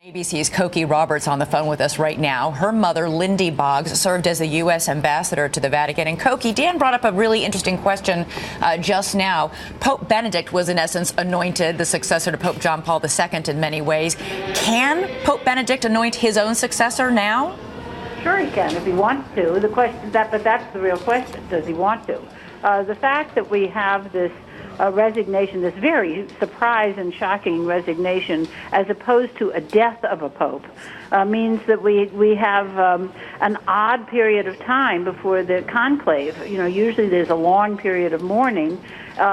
ABC's Cokie Roberts on the phone with us right now. Her mother, Lindy Boggs, served as the U.S. ambassador to the Vatican. And Cokie, Dan brought up a really interesting question just now. Pope Benedict was in essence anointed the successor to Pope John Paul II in many ways. Can Pope Benedict anoint his own successor now? Sure he can if he wants to. The question but that's the real question. Does he want to? The fact that we have this resignation, this very surprise and shocking resignation, as opposed to a death of a pope, means that we have an odd period of time before the conclave. You know, usually there's a long period of mourning,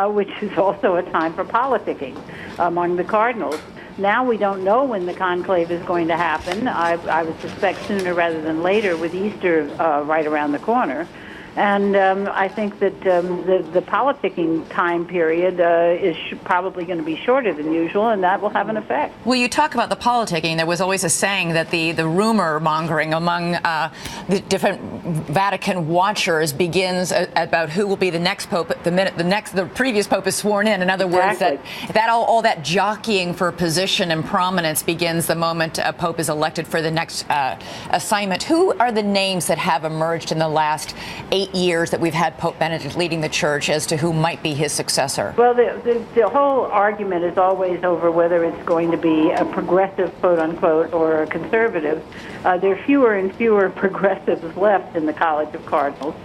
which is also a time for politicking among the cardinals. Now we don't know when the conclave is going to happen. I would suspect sooner rather than later, with Easter right around the corner. And I think that the politicking time period is probably going to be shorter than usual, and that will have an effect. Well, you talk about the politicking. There was always a saying that the rumor mongering among the different Vatican watchers begins about who will be the next pope the minute the previous pope is sworn in. In other words, that all that jockeying for position and prominence begins the moment a pope is elected for the next assignment. Who are the names that have emerged in the last 8 years that we've had Pope Benedict leading the church as to who might be his successor? Well, the whole argument is always over whether it's going to be a progressive, quote unquote, or a conservative. There are fewer and fewer progressives left in the College of Cardinals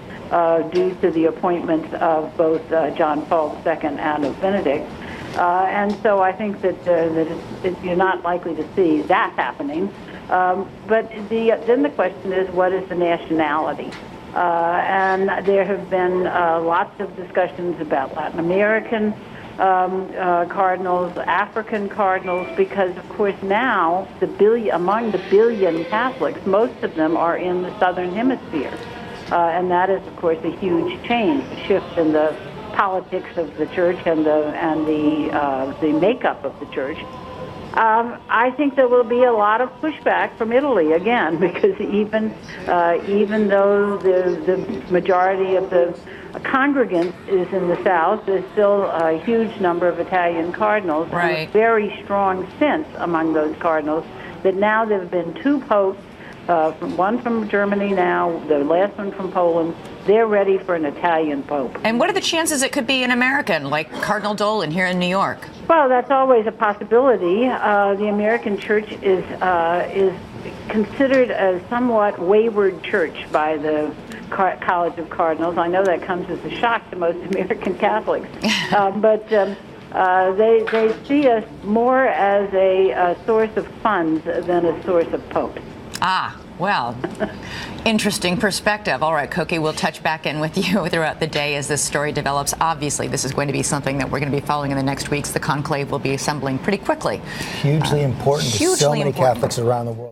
due to the appointments of both John Paul II and of Benedict. And so I think that you're not likely to see that happening. But then the question is, what is the nationality? And there have been lots of discussions about Latin American cardinals, African cardinals, because, of course, now among the billion Catholics, most of them are in the Southern Hemisphere. And that is, of course, a huge change, a shift in the politics of the Church and the makeup of the Church. I think there will be a lot of pushback from Italy again, because even though the majority of the congregants is in the South, there's still a huge number of Italian cardinals. Right. And a very strong sense among those cardinals that now there have been two popes, one from Germany now, the last one from Poland. They're ready for an Italian pope. And what are the chances it could be an American, like Cardinal Dolan here in New York? Well, that's always a possibility. The American church is considered a somewhat wayward church by the College of Cardinals. I know that comes as a shock to most American Catholics, but they see us more as a source of funds than a source of popes. Ah, well, interesting perspective. All right, Cokie, we'll touch back in with you throughout the day as this story develops. Obviously, this is going to be something that we're going to be following in the next weeks. The conclave will be assembling pretty quickly. Hugely important to so many Catholics around the world.